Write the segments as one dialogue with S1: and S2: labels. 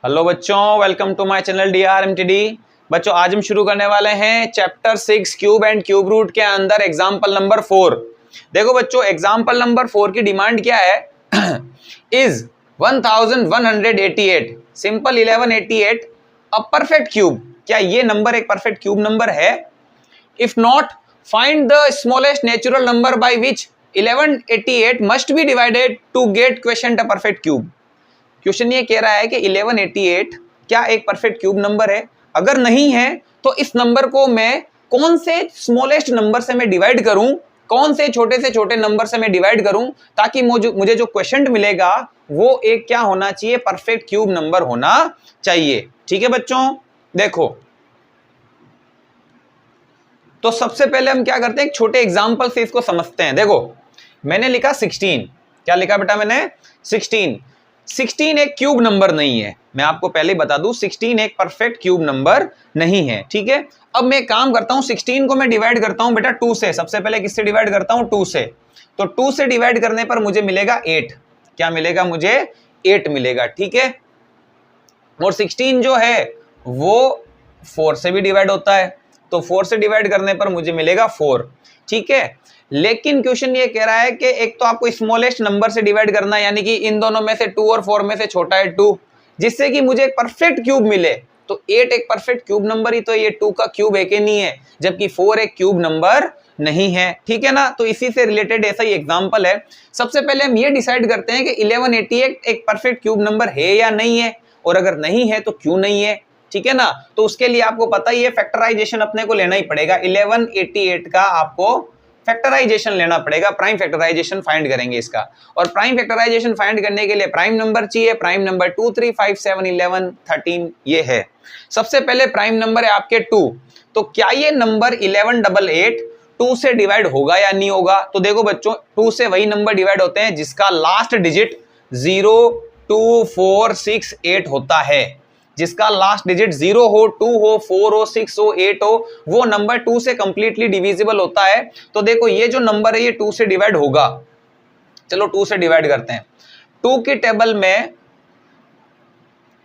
S1: Hello बच्चों, welcome to my channel DRMTD। बच्चों आज हम शुरू करने वाले हैं chapter 6 cube and cube root के अंदर एग्जाम्पल नंबर 4। देखो बच्चों, एग्जाम्पल नंबर 4 की डिमांड क्या है? Is 1188 simple 1188 a perfect cube. क्या ये नंबर एक परफेक्ट क्यूब नंबर है? If not, find the smallest natural number by which 1188 must be divided to get question a perfect cube. Question ये कह रहा है कि 1188 क्या एक परफेक्ट क्यूब नंबर है? अगर नहीं है तो इस नंबर को मैं कौन से स्मॉलेस्ट नंबर से मैं डिवाइड करूं, कौन से छोटे नंबर से मैं डिवाइड करूं ताकि मुझे जो क्वेश्चन मिलेगा वो एक क्या होना चाहिए? परफेक्ट क्यूब नंबर होना चाहिए। ठीक है बच्चों, देखो तो सबसे पहले हम क्या करते हैं, एक छोटे एग्जाम्पल से इसको समझते हैं। देखो मैंने लिखा 16। क्या लिखा बेटा मैंने? 16 एक क्यूब नंबर नहीं है। मैं आपको पहले बता दूं 16 एक परफेक्ट क्यूब नंबर नहीं है। ठीक है, अब मैं काम करता हूं, 16 को मैं डिवाइड करता हूं बेटा 2 से। सबसे पहले किससे डिवाइड करता हूं? 2 से। तो 2 से डिवाइड करने पर मुझे मिलेगा 8। क्या मिलेगा? मुझे 8 मिलेगा। ठीक है, और 16 जो है वो 4 से भी डिवाइड होता है, तो 4 से डिवाइड करने पर मुझे मिलेगा 4। ठीक है, लेकिन क्वेश्चन ये कह रहा है कि एक तो आपको स्मॉलेस्ट नंबर से डिवाइड करना है, यानी कि इन दोनों में से 2 और 4 में से छोटा है 2, जिससे कि मुझे एक परफेक्ट क्यूब मिले। तो 8 एक परफेक्ट क्यूब नंबर ही तो ये 2 का क्यूब एक ही नहीं है, जबकि 4 एक क्यूब नंबर नहीं है। ठीक है ना, तो इसी से रिलेटेड ऐसा ही एग्जांपल है। सबसे पहले हम ये डिसाइड करते हैं कि 1188 एक परफेक्ट क्यूब नंबर है या नहीं है, और अगर नहीं है तो क्यों नहीं है। ठीक है ना, तो उसके लिए आपको पता ही है फैक्टराइजेशन अपने को लेना ही पड़ेगा। 1188 का आपको फैक्टराइजेशन लेना पड़ेगा, प्राइम फैक्टराइजेशन फाइंड करेंगे इसका। और प्राइम फैक्टराइजेशन फाइंड करने के लिए प्राइम नंबर चाहिए। प्राइम नंबर 2 3 5 7 11 13 ये है। सबसे पहले प्राइम नंबर है आपके 2। तो क्या ये नंबर 1188 2 से डिवाइड होगा या नहीं होगा? तो देखो बच्चों, 2 से वही नंबर डिवाइड होते हैं जिसका लास्ट डिजिट 0 2 4 6 8 होता है। जिसका लास्ट डिजिट 0 हो, 2 हो, 4 हो, 6 हो, 8 हो, वो नंबर 2 से कंप्लीटली डिविजिबल होता है। तो देखो ये जो नंबर है ये 2 से डिवाइड होगा। चलो 2 से डिवाइड करते हैं। 2 की टेबल में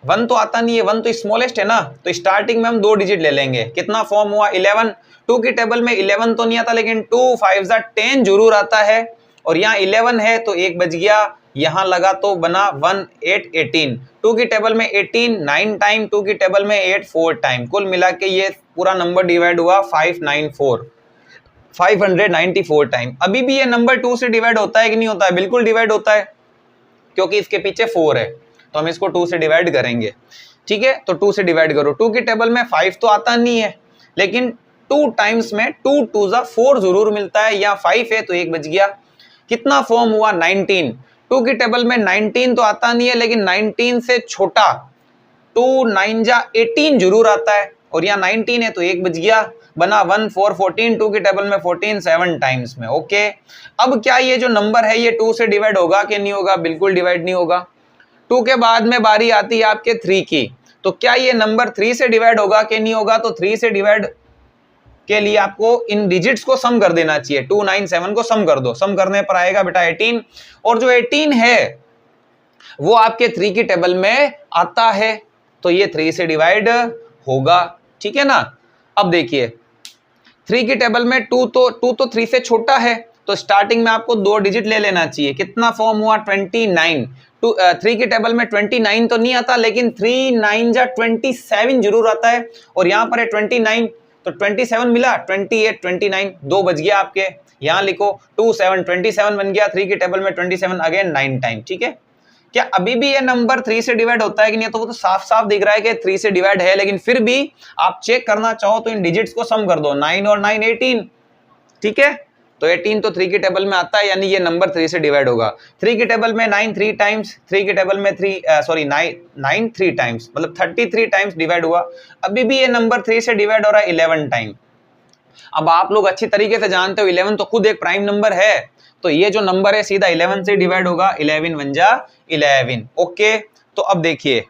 S1: 1 तो आता नहीं है, 1 तो स्मॉलेस्ट है ना, तो स्टार्टिंग में हम 2 डिजिट ले लेंगे। कितना फॉर्म हुआ? 11। 2 की टेबल में 11 तो नहीं आता, लेकिन 2 5 10 जरूर आता है। और यहाँ 11 है तो 1 बच गया, यहां लगा तो बना 1 8 18। 2 की टेबल में 18 9 टाइम, 2 की टेबल में 8 4 टाइम। कुल मिला के ये पूरा नंबर डिवाइड हुआ 594 टाइम। अभी भी ये नंबर 2 से डिवाइड होता है कि नहीं होता है? बिल्कुल डिवाइड होता है, क्योंकि इसके पीछे 4 है, तो हम इसको 2 से डिवाइड करेंगे। ठीक है, तो 2 से डिवाइड करो। 2 की टेबल में 5 तो आता नहीं है, लेकिन 2 टाइम्स में 2 2 4 जरूर मिलता है। यहाँ 5 है तो 1 बच गया। कितना फॉर्म हुआ? 19। 2 की टेबल में 19 तो आता नहीं है, लेकिन 19 से छोटा 2 9 18 जरूर आता है, और यहाँ 19 है तो 1 बच गया, बना 1 4 14। 2 की टेबल में 14 7 टाइम्स में। ओके, अब क्या ये जो नंबर है ये 2 से डिवाइड होगा कि नहीं होगा? बिल्कुल डिवाइड नहीं होगा। 2 के बाद में बारी आती है आपके 3 की। तो क्या ये नंबर 3 से डिवाइड होगा कि नहीं होगा? तो 3 से डिवाइड के लिए आपको इन डिजिट्स को सम कर देना चाहिए। 2 9 7 को सम कर दो। सम करने पर आएगा बेटा 18, और जो 18 है वो आपके 3 की टेबल में आता है, तो ये 3 से डिवाइड होगा। ठीक है ना, अब देखिए 3 की टेबल में 2 तो 3 से छोटा है, तो स्टार्टिंग में आपको 2 डिजिट ले लेना चाहिए। कितना फॉर्म हुआ? 29। 3 की टेबल में 29 तो नहीं आता, लेकिन 3 9 27 जरूर आता है, और यहां पर है 29, तो 27 मिला, 28 29 2 बच गया आपके। यहां लिखो 2 7 27 बन गया। 3 की टेबल में 27 अगेन 9 टाइम। ठीक है, क्या अभी भी ये नंबर 3 से डिवाइड होता है कि नहीं? तो वो तो साफ साफ दिख रहा है कि 3 से डिवाइड है, लेकिन फिर भी आप चेक करना चाहो तो इन डिजिट्स को सम कर दो। 9 और 9 18। ठीक है, तो 18 तो 3 की टेबल में आता है, यानी ये नंबर 3 से डिवाइड होगा। 3 की टेबल में 9 3 टाइम्स, 3 की टेबल में 9 3 टाइम्स, मतलब 33 टाइम्स डिवाइड हुआ। अभी भी ये नंबर 3 से डिवाइड हो रहा है 11 टाइम। अब आप लोग अच्छी तरीके से जानते हो 11 तो खुद एक प्राइम नंबर है, तो ये जो नंबर है सीधा 11 से डिवाइड होगा। 11 1 जा 11। ओके, तो अब देखिए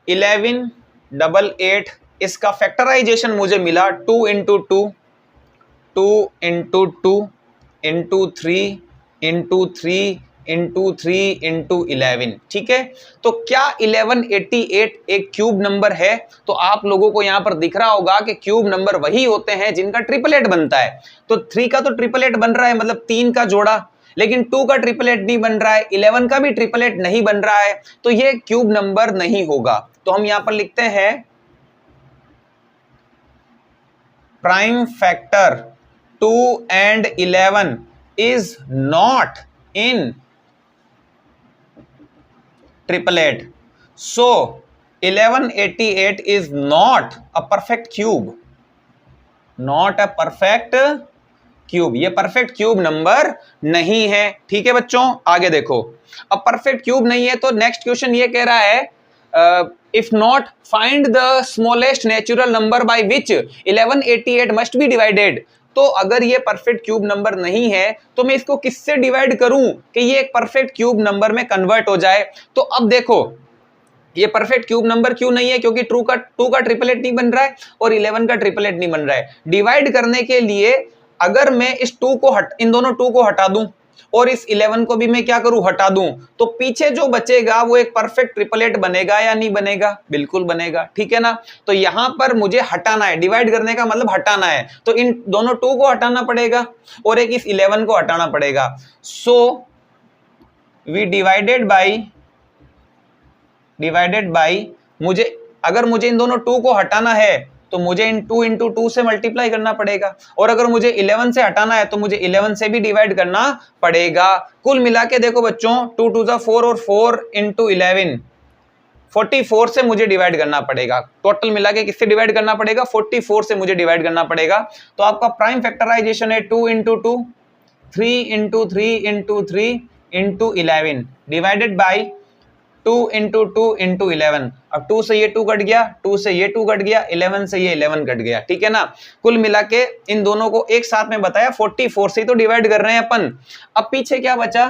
S1: 1188 इसका फैक्टराइजेशन मुझे मिला 2 into 2 2 into 2 into 3 into 3 into 3 into 11, ठीक है। तो क्या 1188 एक क्यूब नंबर है? तो आप लोगों को यहां पर दिख रहा होगा कि क्यूब नंबर वही होते हैं जिनका ट्रिपलेट बनता है। तो 3 का तो ट्रिपलेट बन रहा है, मतलब 3 का जोड़ा, लेकिन 2 का ट्रिपलेट नहीं बन रहा है, 11 का भी ट्रिपलेट नहीं बन रहा है, तो ये क्यूब नंबर नहीं होगा। तो हम यहां पर लिखते हैं prime factor 2 and 11 is not in triplet, so 1188 is not a perfect cube, not a perfect cube. ये परफेक्ट क्यूब नंबर नहीं है, ठीक है बच्चों। आगे देखो, अब परफेक्ट क्यूब नहीं है तो नेक्स्ट क्वेश्चन ये कह रहा है if not find the smallest natural number by which 1188 must be divided. तो अगर ये परफेक्ट क्यूब नंबर नहीं है तो मैं इसको किससे डिवाइड करूं कि ये एक परफेक्ट क्यूब नंबर में कन्वर्ट हो जाए। तो अब देखो, ये परफेक्ट क्यूब नंबर क्यों नहीं है? क्योंकि 2 का ट्रिपलेट नहीं बन रहा है और 11 का ट्रिपलेट नहीं बन रहा है। डिवाइड करने के लिए अगर मैं इस 2 को इन दोनों 2 को हटा दूं और इस 11 को भी मैं क्या करूं, हटा दूं, तो पीछे जो बचेगा वो एक परफेक्ट ट्रिपलेट बनेगा या नहीं बनेगा? बिल्कुल बनेगा, ठीक है ना। तो यहां पर मुझे हटाना है, डिवाइड करने का मतलब हटाना है, तो इन दोनों 2 को हटाना पड़ेगा और एक इस 11 को हटाना पड़ेगा। सो वी डिवाइडेड बाई मुझे, अगर मुझे इन दोनों 2 को हटाना है तो मुझे इन 2 इंटू 2 से मल्टीप्लाई करना पड़ेगा, और अगर मुझे 11 से हटाना है तो मुझे 11 से भी डिवाइड करना पड़ेगा। कुल मिला के देखो बच्चों, 2 2 जा 4 और 4 इंटू 11 44 से मुझे डिवाइड करना पड़ेगा। टोटल मिला के किससे डिवाइड करना पड़ेगा? 44 से मुझे डिवाइड करना पड़ेगा। तो आपका प्राइम फैक्टराइजेशन है 2 into 2, 3 into 3 into 3 into 11 divided by 2 into 2 into 11। अब 2 से ये 2 कट गया, 2 से ये 2 कट गया, 11 से ये 11 कट गया, ठीक है ना। कुल मिला के इन दोनों को एक साथ में बताया 44 से तो डिवाइड कर रहे हैं अपन। अब पीछे क्या बचा?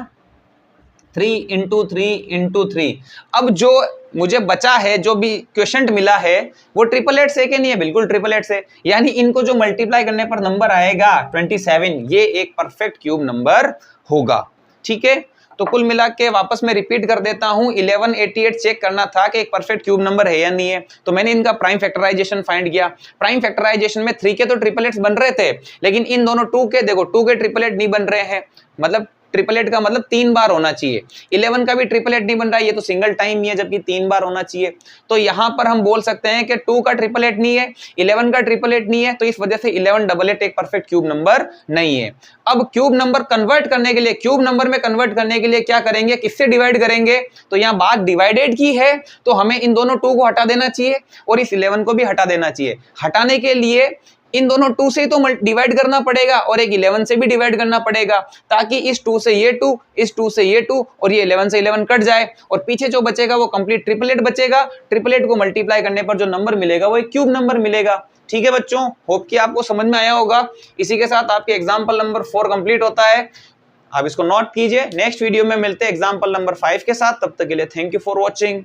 S1: 3 इंटू 3 इंटू 3। अब जो मुझे बचा है, जो भी क्वेश्चन मिला है, वो ट्रिपलेट से कि नहीं है? बिल्कुल ट्रिपलेट से, यानी इनको जो मल्टीप्लाई करने पर नंबर आएगा 27, ये एक परफेक्ट क्यूब नंबर होगा, ठीक है। तो कुल मिला के वापस मैं रिपीट कर देता हूं, 1188 चेक करना था कि एक परफेक्ट क्यूब नंबर है या नहीं है। तो मैंने इनका प्राइम फैक्टराइजेशन फाइंड किया। प्राइम फैक्टराइजेशन में 3 के तो ट्रिपलेट्स बन रहे थे, लेकिन इन दोनों 2 के देखो, 2 के ट्रिपलेट नहीं बन रहे हैं, मतलब ट्रिपलेट का मतलब 3 बार होना चाहिए। 11 का भी ट्रिपलेट नहीं बन रहा है, ये तो सिंगल टाइम ही है, जबकि 3 बार होना चाहिए। तो यहां पर हम बोल सकते हैं कि 2 का ट्रिपलेट नहीं है, 11 का ट्रिपलेट नहीं है, तो इस वजह से 1188 एक परफेक्ट क्यूब नंबर नहीं है। अब क्यूब नंबर कन्वर्ट करने के लिए, क्यूब नंबर में कन्वर्ट करने के लिए क्या करेंगे? किससे डिवाइड करेंगे? तो यहां बात डिवाइडेड की है, तो हमें इन दोनों 2 को हटा देना चाहिए और इस 11 को भी हटा देना चाहिए। हटाने के लिए इन दोनों 2 से तो डिवाइड करना पड़ेगा और एक 11 से भी डिवाइड करना पड़ेगा, ताकि इस 2 से ये 2, इस 2 से ये 2 और ये 11 से 11 कट जाए, और पीछे जो बचेगा वो कंप्लीट ट्रिपलेट बचेगा। ट्रिपलेट को मल्टीप्लाई करने पर जो नंबर मिलेगा वो एक क्यूब नंबर मिलेगा, ठीक है बच्चों। होप कि आपको समझ में आया होगा। इसी के साथ आपके एग्जाम्पल नंबर 4 कंप्लीट होता है। आप इसको नोट कीजिए। नेक्स्ट वीडियो में मिलते हैं एग्जाम्पल नंबर 5 के साथ। तब तक के लिए थैंक यू फॉर वॉचिंग।